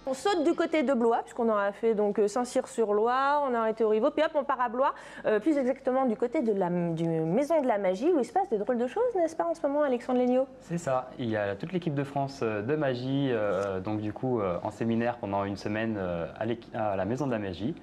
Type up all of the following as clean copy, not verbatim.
On saute du côté de Blois, puisqu'on aura fait donc Saint-Cyr-sur-Loire, on a arrêté au Rivaux, puis hop, on part à Blois, plus exactement du côté de du Maison de la Magie, où il se passe des drôles de choses, n'est-ce pas, en ce moment, Alexandre Legnaud? C'est ça, il y a toute l'équipe de France de magie, donc du coup en séminaire pendant une semaine à la Maison de la Magie,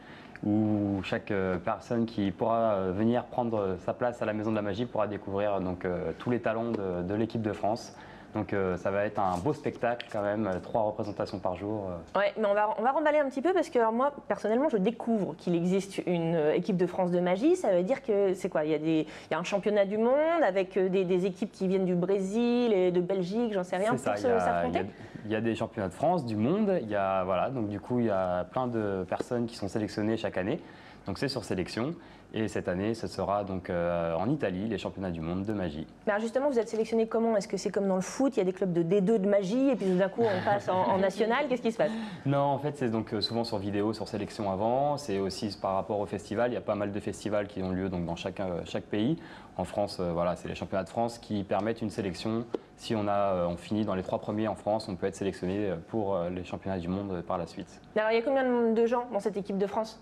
où chaque personne qui pourra venir prendre sa place à la Maison de la Magie pourra découvrir donc, tous les talents de l'équipe de France. Donc ça va être un beau spectacle quand même, 3 représentations par jour. Ouais, mais on va remballer un petit peu parce que alors moi, personnellement, je découvre qu'il existe une équipe de France de magie. Ça veut dire que c'est quoi? Il y a un championnat du monde avec des équipes qui viennent du Brésil et de Belgique, j'en sais rien, pour s'affronter. Il y a des championnats de France, du monde. Voilà, donc du coup, il y a plein de personnes qui sont sélectionnées chaque année. Donc c'est sur sélection. Et cette année, ce sera donc en Italie, les championnats du monde de magie. Mais alors justement, vous êtes sélectionné comment? Est-ce que c'est comme dans le foot, il y a des clubs de D2 de magie et puis d'un coup on passe en national? Qu'est-ce qui se passe? Non, en fait, c'est donc souvent sur vidéo, sur sélection avant. C'est aussi par rapport au festival. Il y a pas mal de festivals qui ont lieu donc, dans chaque pays. En France, voilà, c'est les championnats de France qui permettent une sélection. Si on finit dans les 3 premiers en France, on peut être sélectionné pour les championnats du monde par la suite. Alors il y a combien de gens dans cette équipe de France?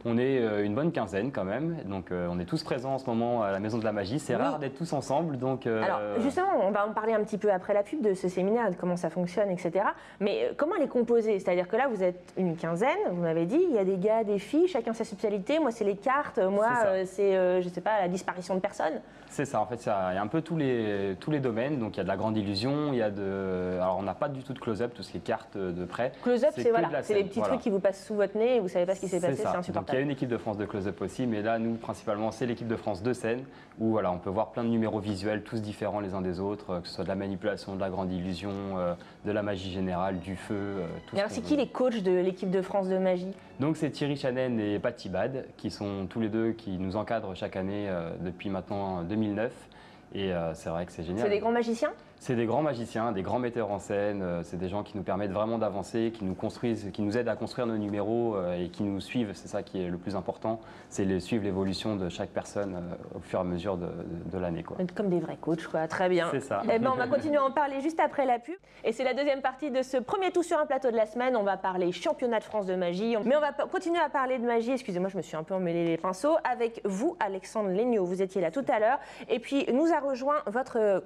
On est une bonne quinzaine quand même, donc on est tous présents en ce moment à la Maison de la Magie. C'est rare d'être tous ensemble, donc... Alors justement, on va en parler un petit peu après la pub de ce séminaire, de comment ça fonctionne, etc. Mais comment elle est composée? C'est-à-dire que là, vous êtes une quinzaine, vous m'avez dit, il y a des gars, des filles, chacun sa spécialité. Moi, c'est les cartes, moi, c'est, je sais pas, la disparition de personnes. C'est ça, en fait, il y a un peu tous les domaines. Donc il y a de la grande illusion, il y a de... Alors on n'a pas du tout de close-up, tout ce qui est cartes de près. Close-up, c'est les petits trucs qui vous passent sous votre nez et vous savez pas ce qui s'est passé, c'est insupportable. Il y a une équipe de France de close-up aussi, mais là, nous, principalement, c'est l'équipe de France de scène, où voilà, on peut voir plein de numéros visuels, tous différents les uns des autres, que ce soit de la manipulation, de la grande illusion, de la magie générale, du feu. Tout. Alors, c'est qui les coachs de l'équipe de France de magie? Donc, c'est Thierry Chanen et Patty Bad, qui sont tous les deux qui nous encadrent chaque année depuis maintenant 2009. Et c'est vrai que c'est génial. C'est des grands magiciens? C'est des grands magiciens, des grands metteurs en scène, c'est des gens qui nous permettent vraiment d'avancer, qui nous construisent, qui nous aident à construire nos numéros et qui nous suivent, c'est ça qui est le plus important, c'est suivre l'évolution de chaque personne au fur et à mesure de l'année. Comme des vrais coachs, quoi. Très bien. C'est ça. Eh ben, on va continuer à en parler juste après la pub. Et c'est la deuxième partie de ce premier Tout sur un plateau de la semaine. On va parler championnat de France de magie, mais on va continuer à parler de magie, excusez-moi, je me suis un peu emmêlé les pinceaux, avec vous, Alexandre Legnaud, vous étiez là tout à l'heure, et puis nous a rejoint votre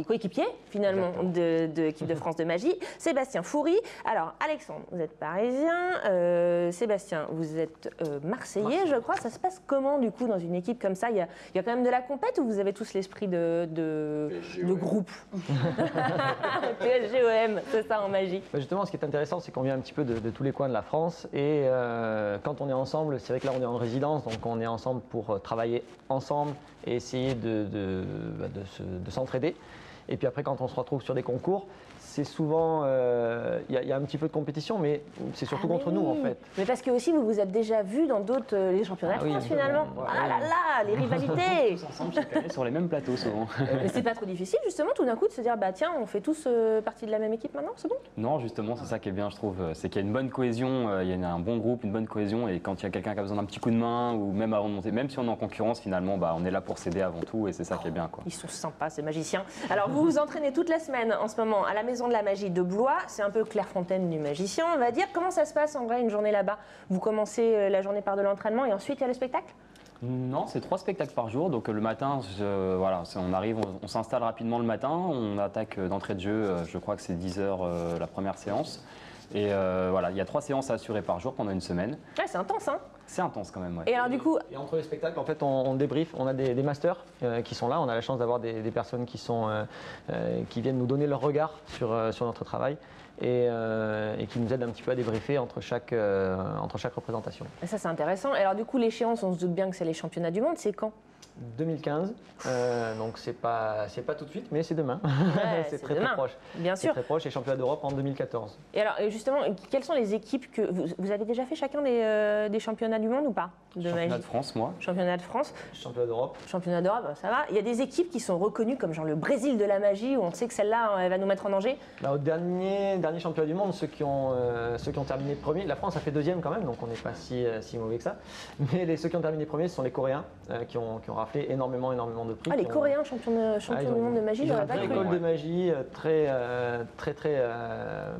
coéquipier finalement de l'équipe de France de magie, Sébastien Foury. Alors Alexandre, vous êtes parisien, Sébastien, vous êtes marseillais, je crois. Ça se passe comment du coup dans une équipe comme ça? Il y a quand même de la compète ou vous avez tous l'esprit de groupe? PSGOM, c'est ça en magie. Justement, ce qui est intéressant, c'est qu'on vient un petit peu de tous les coins de la France et quand on est ensemble, c'est vrai que là on est en résidence, donc on est ensemble pour travailler ensemble et essayer de s'entraider. Et puis après, quand on se retrouve sur des concours, c'est souvent, y a un petit peu de compétition, mais c'est surtout contre nous en fait. Mais parce que aussi vous vous êtes déjà vu dans d'autres les championnats de France finalement. Ah là là, les rivalités. Tous ensemble chaque année sur les mêmes plateaux souvent. Mais c'est pas trop difficile justement tout d'un coup de se dire bah tiens on fait tous partie de la même équipe maintenant, c'est bon? Non justement c'est ça qui est bien je trouve, c'est qu'il y a une bonne cohésion, il y a un bon groupe, une bonne cohésion et quand il y a quelqu'un qui a besoin d'un petit coup de main ou même avant de monter, même si on est en concurrence finalement, bah, on est là pour s'aider avant tout et c'est ça qui est bien quoi. Ils sont sympas ces magiciens. Alors vous vous entraînez toute la semaine en ce moment à la Maison de la Magie de Blois, c'est un peu Clairefontaine du magicien, on va dire. Comment ça se passe en vrai une journée là-bas? Vous commencez la journée par de l'entraînement et ensuite il y a le spectacle? Non, c'est 3 spectacles par jour. Donc le matin, voilà, on arrive, on s'installe rapidement le matin, on attaque d'entrée de jeu, je crois que c'est 10 heures la première séance. Et voilà, il y a 3 séances à assurer par jour pendant une semaine. Ouais, c'est intense, hein? C'est intense quand même, ouais. Et alors du coup... Et entre les spectacles, en fait, on débrief, on a des masters qui sont là, on a la chance d'avoir des personnes qui viennent nous donner leur regard sur notre travail et qui nous aident un petit peu à débriefer entre chaque représentation. Et ça, c'est intéressant. Et alors du coup, l'échéance, on se doute bien que c'est les championnats du monde, c'est quand? 2015, donc c'est pas tout de suite, mais c'est demain. Ouais, c'est demain. très proche. Bien C'est sûr. très proche et championnat d'Europe en 2014. Et alors, justement, quelles sont les équipes que vous avez déjà fait chacun des championnats du monde ou pas de Championnat magie? de France, moi. Championnat de France, Championnat d'Europe. championnat d'Europe, ça va. Il y a des équipes qui sont reconnues comme genre le Brésil de la magie où on sait que celle-là, elle va nous mettre en danger. Bah, au dernier championnat du monde, ceux qui ont terminé premier, la France a fait deuxième quand même, donc on n'est pas si mauvais que ça. Mais ceux qui ont terminé premier, ce sont les Coréens qui ont raflé énormément de prix. Ah, les qui ont- Coréens champions ils du ont monde de magie, ils ont j'aurais une pas vraie cru. école de magie très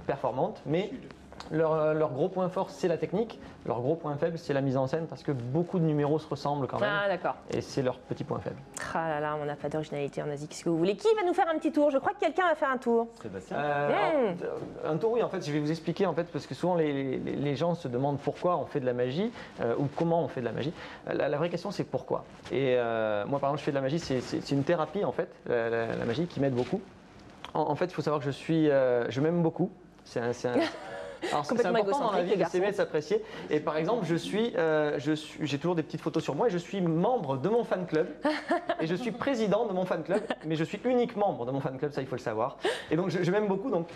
performante, mais leur gros point fort, c'est la technique. Leur gros point faible, c'est la mise en scène, parce que beaucoup de numéros se ressemblent quand même. Ah, d'accord. Et c'est leur petit point faible. Ah là là, on n'a pas d'originalité en Asie. Qu'est-ce que vous voulez? Qui va nous faire un petit tour? Je crois que quelqu'un va faire un tour. Sébastien. Un tour, oui, en fait, je vais vous expliquer, en fait, parce que souvent les gens se demandent pourquoi on fait de la magie ou comment on fait de la magie. La vraie question, c'est pourquoi. Et moi, par exemple, je fais de la magie, c'est une thérapie, en fait, la magie qui m'aide beaucoup. En fait, il faut savoir que je m'aime beaucoup. Alors, c'est Complètement important dans la égocentrique, vie le de garçon. s'aimer et de s'apprécier. Et par exemple, j'ai toujours des petites photos sur moi et je suis membre de mon fan club. Et je suis président de mon fan club, mais je suis unique membre de mon fan club, ça il faut le savoir. Et donc je m'aime beaucoup, donc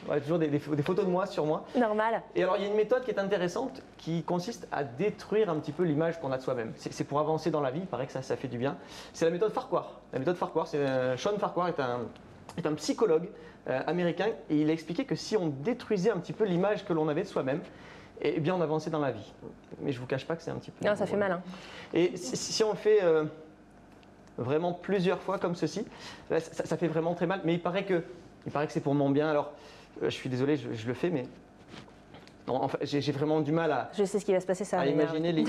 ouais, toujours des photos de moi sur moi. Normal. Et alors il y a une méthode qui est intéressante qui consiste à détruire un petit peu l'image qu'on a de soi-même. C'est pour avancer dans la vie, il paraît que ça fait du bien. C'est la méthode Farquhar. La méthode Farquhar, Sean Farquhar est un psychologue américain et il a expliqué que si on détruisait un petit peu l'image que l'on avait de soi-même, eh bien on avançait dans la vie. Mais je vous cache pas que c'est un petit peu... Non, ça fait mal. Hein. Et si on le fait vraiment plusieurs fois comme ceci, là, ça fait vraiment très mal. Mais il paraît que c'est pour mon bien. Alors je suis désolé, je le fais, mais non, en fait, j'ai vraiment du mal à Je sais ce qui va se passer, ça va m'énerver. imaginer les...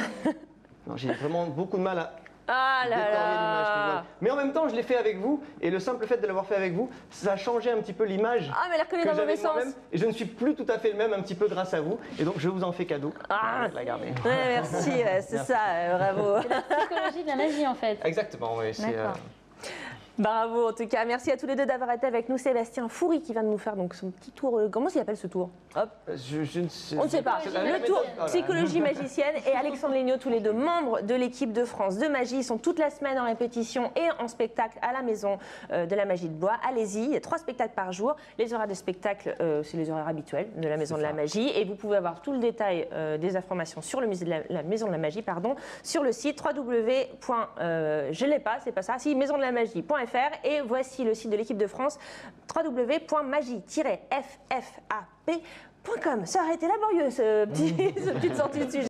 Non, j'ai vraiment beaucoup de mal à Ah là détérier l'image que je vois. là. Mais en même temps, je l'ai fait avec vous, et le simple fait de l'avoir fait avec vous, ça a changé un petit peu l'image Ah, mais elle a reconnu que dans le j'avais mauvais de moi-même, sens. et je ne suis plus tout à fait le même un petit peu grâce à vous, et donc je vous en fais cadeau. Ah. Je vais la garder. Ouais, merci, ouais, c'est Merci. ça, bravo. C'est la psychologie de la magie en fait. Exactement, oui. D'accord. Bravo en tout cas, merci à tous les deux d'avoir été avec nous. Sébastien Foury qui vient de nous faire donc son petit tour. Comment s'il appelle ce tour? Hop. Je ne sais, On ne sait pas. c'est la Le méthode, tour voilà. psychologie magicienne et Alexandre Léniaud, tous les deux membres de l'équipe de France de magie, ils sont toute la semaine en répétition et en spectacle à la maison de la magie de Blois. Allez-y, il y a 3 spectacles par jour. Les horaires de spectacle, c'est les horaires habituels de la maison de la magie et vous pouvez avoir tout le détail des informations sur le musée de la maison de la magie, sur le site je l'ai pas, c'est pas ça, si maisondelamagie.fr et voici le site de l'équipe de France www.magie-ffap.com. Ça aurait été laborieux ce petite sortie de sujet.